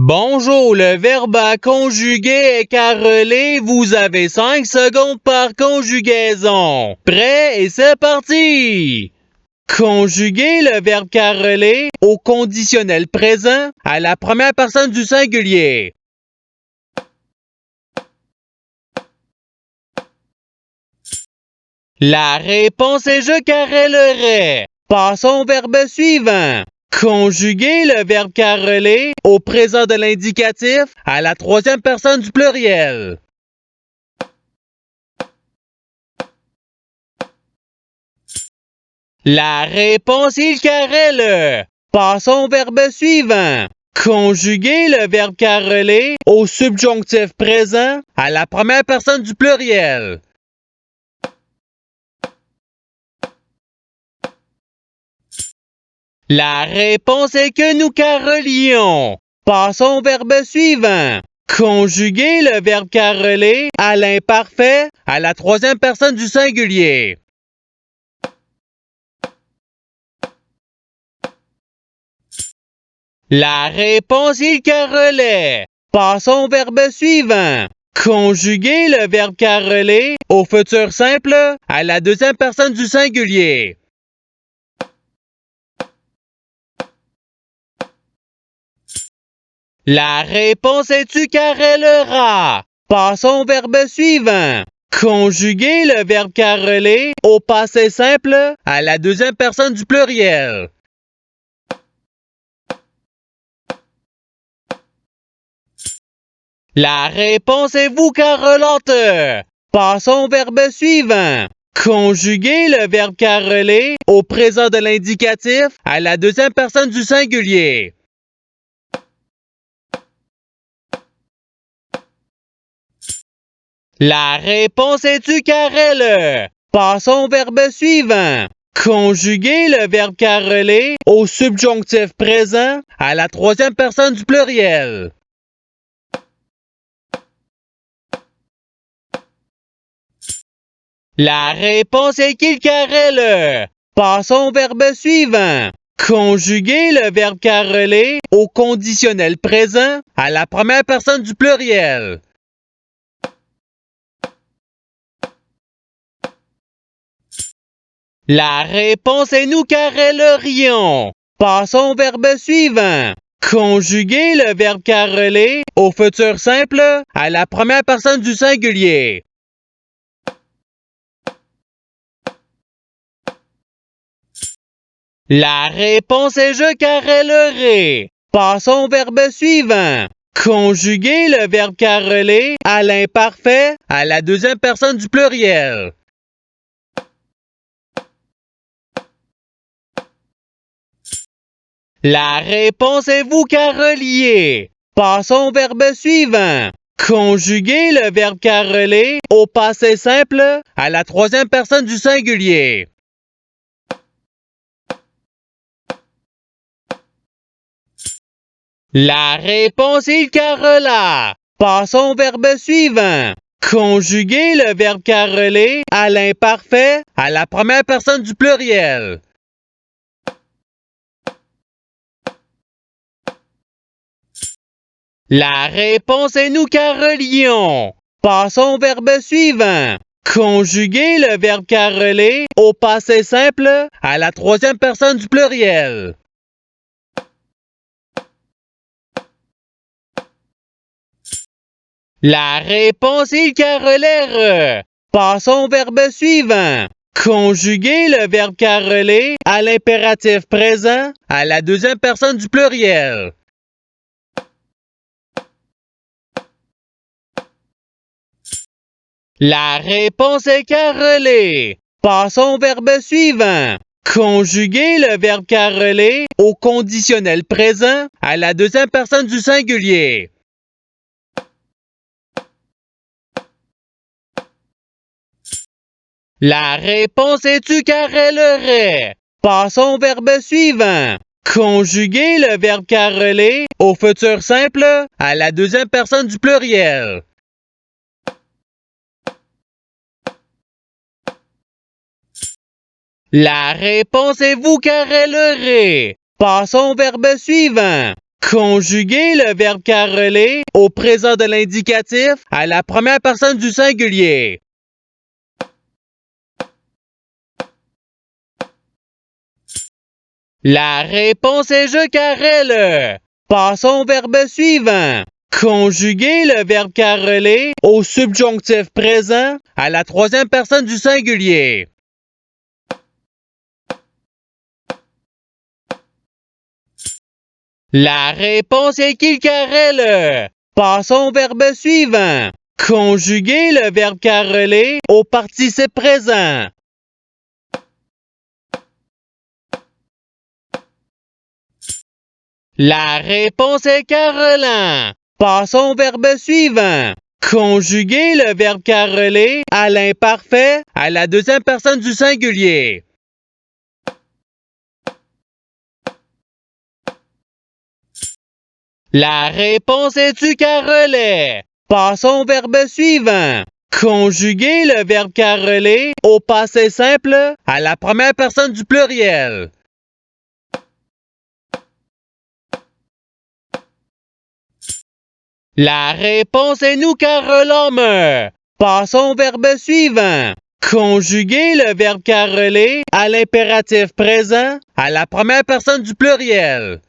Bonjour, le verbe à conjuguer est carrelé. Vous avez 5 secondes par conjugaison. Prêt et c'est parti! Conjuguer le verbe carrelé au conditionnel présent à la première personne du singulier. La réponse est je carrellerai. Passons au verbe suivant. Conjuguer le verbe carreler au présent de l'indicatif à la troisième personne du pluriel. La réponse est il carrele. Passons au verbe suivant. Conjuguer le verbe carreler au subjonctif présent à la première personne du pluriel. La réponse est que nous carrelions. Passons au verbe suivant. Conjuguer le verbe carreler à l'imparfait à la troisième personne du singulier. La réponse est il carrelait. Passons au verbe suivant. Conjuguer le verbe carreler au futur simple à la deuxième personne du singulier. La réponse est tu carrelleras. Passons au verbe suivant. Conjuguer le verbe carreler au passé simple à la deuxième personne du pluriel. La réponse est vous carrelante. Passons au verbe suivant. Conjuguer le verbe carreler au présent de l'indicatif à la deuxième personne du singulier. La réponse est tu carrele. Passons au verbe suivant. Conjuguer le verbe carreler au subjonctif présent à la troisième personne du pluriel. La réponse est qu'il carrele. Passons au verbe suivant. Conjuguer le verbe carreler au conditionnel présent à la première personne du pluriel. La réponse est nous carrellerions. Passons au verbe suivant. Conjuguer le verbe carreler au futur simple à la première personne du singulier. La réponse est je carrellerai. Passons au verbe suivant. Conjuguer le verbe carreler à l'imparfait à la deuxième personne du pluriel. La réponse est vous carreliez. Passons au verbe suivant. Conjuguer le verbe carreler au passé simple à la troisième personne du singulier. La réponse est il carrela. Passons au verbe suivant. Conjuguer le verbe carreler à l'imparfait à la première personne du pluriel. La réponse est nous carrelions. Passons au verbe suivant. Conjuguer le verbe carreler au passé simple à la troisième personne du pluriel. La réponse est il carrelèrent. Passons au verbe suivant. Conjuguer le verbe carreler à l'impératif présent à la deuxième personne du pluriel. La réponse est carrelée. Passons au verbe suivant. Conjuguer le verbe carreler au conditionnel présent à la deuxième personne du singulier. La réponse est tu carrellerais. Passons au verbe suivant. Conjuguer le verbe carreler au futur simple à la deuxième personne du pluriel. La réponse est vous carrellerez. Passons au verbe suivant. Conjuguer le verbe caroler au présent de l'indicatif à la première personne du singulier. La réponse est je carrele. Passons au verbe suivant. Conjuguer le verbe caroler au subjonctif présent à la troisième personne du singulier. La réponse est qu'il carrele. Passons au verbe suivant. Conjuguer le verbe caroler au participe présent. La réponse est carolant. Passons au verbe suivant. Conjuguer le verbe caroler à l'imparfait à la deuxième personne du singulier. La réponse est tu carolais. Passons au verbe suivant. Conjuguer le verbe caroler au passé simple à la première personne du pluriel. La réponse est nous carolâmes. Passons au verbe suivant. Conjuguer le verbe caroler à l'impératif présent à la première personne du pluriel.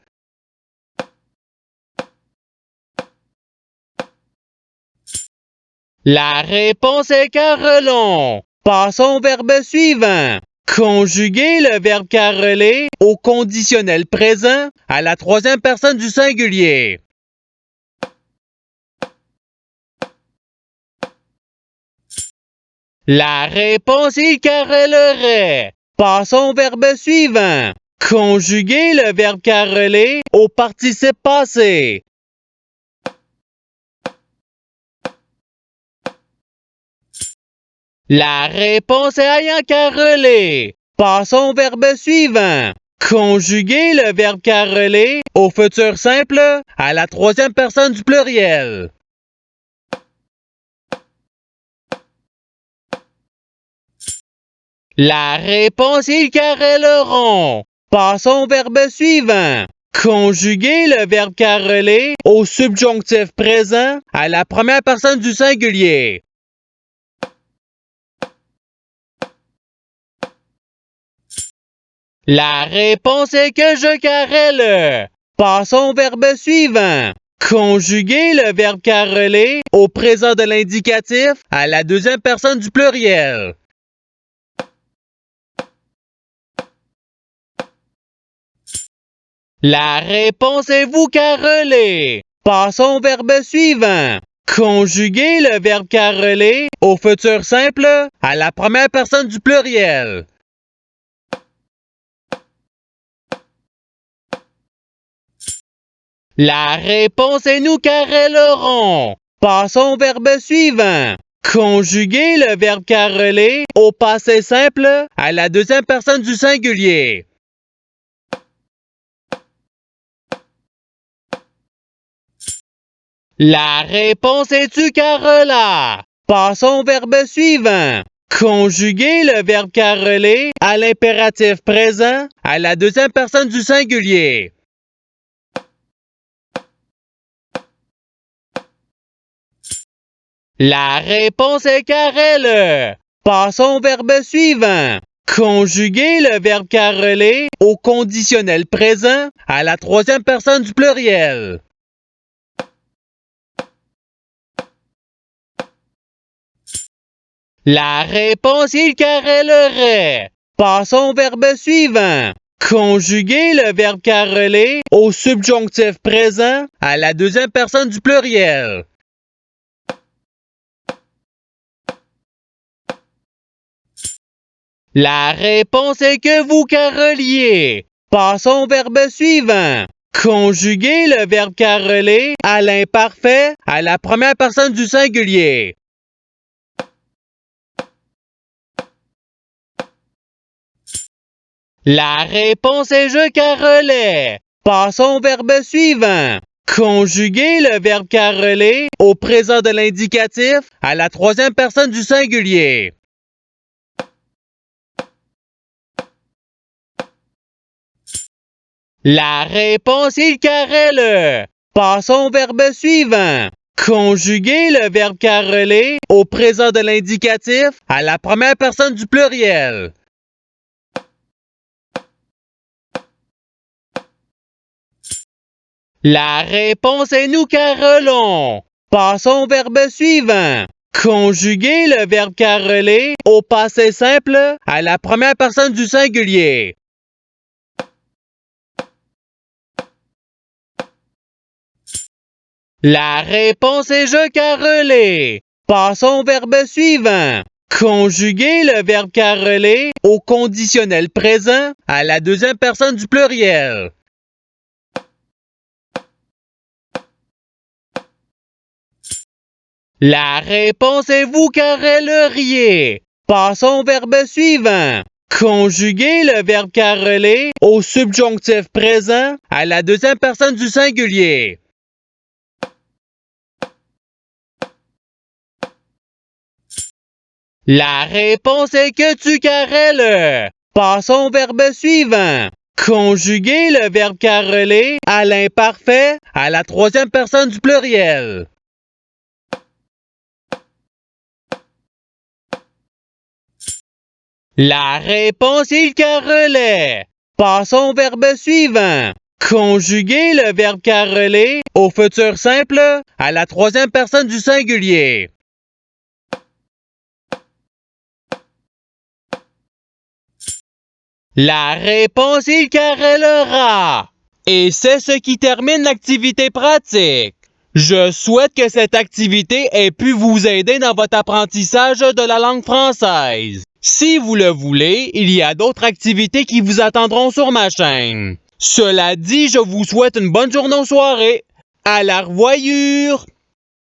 La réponse est carolon. Passons au verbe suivant. Conjuguer le verbe caroler au conditionnel présent à la troisième personne du singulier. La réponse est carolerait. Passons au verbe suivant. Conjuguer le verbe caroler au participe passé. La réponse est ayant carolé. Passons au verbe suivant. Conjuguer le verbe caroler au futur simple à la troisième personne du pluriel. La réponse est ils caroleront. Passons au verbe suivant. Conjuguer le verbe caroler au subjonctif présent à la première personne du singulier. La réponse est que je carrele. Passons au verbe suivant. Conjuguer le verbe caroler au présent de l'indicatif à la deuxième personne du pluriel. La réponse est vous carrelez. Passons au verbe suivant. Conjuguer le verbe caroler au futur simple à la première personne du pluriel. La réponse est nous carrelerons. Passons au verbe suivant. Conjuguer le verbe caroler au passé simple à la deuxième personne du singulier. La réponse est tu carola. Passons au verbe suivant. Conjuguer le verbe caroler à l'impératif présent à la deuxième personne du singulier. La réponse est carrele. Passons au verbe suivant. Conjuguer le verbe caroler au conditionnel présent à la troisième personne du pluriel. La réponse est il carrelerait. Passons au verbe suivant. Conjuguer le verbe caroler au subjonctif présent à la deuxième personne du pluriel. La réponse est que vous caroliez. Passons au verbe suivant. Conjuguer le verbe caroler à l'imparfait à la première personne du singulier. La réponse est je carolais. Passons au verbe suivant. Conjuguer le verbe caroler au présent de l'indicatif à la troisième personne du singulier. La réponse est le carré. Passons au verbe suivant. Conjuguer le verbe carreler au présent de l'indicatif à la première personne du pluriel. La réponse est nous carrelons. Passons au verbe suivant. Conjuguer le verbe carreler au passé simple à la première personne du singulier. La réponse est je carrelais. Passons au verbe suivant. Conjuguer le verbe carreler au conditionnel présent à la deuxième personne du pluriel. La réponse est vous carreleriez. Passons au verbe suivant. Conjuguer le verbe carreler au subjonctif présent à la deuxième personne du singulier. La réponse est que tu carrelles. Passons au verbe suivant. Conjuguer le verbe carreler à l'imparfait à la troisième personne du pluriel. La réponse est il carrelait. Passons au verbe suivant. Conjuguer le verbe carreler au futur simple à la troisième personne du singulier. La réponse est il carrellera. Et c'est ce qui termine l'activité pratique. Je souhaite que cette activité ait pu vous aider dans votre apprentissage de la langue française. Si vous le voulez, il y a d'autres activités qui vous attendront sur ma chaîne. Cela dit, je vous souhaite une bonne journée ou soirée. À la revoyure!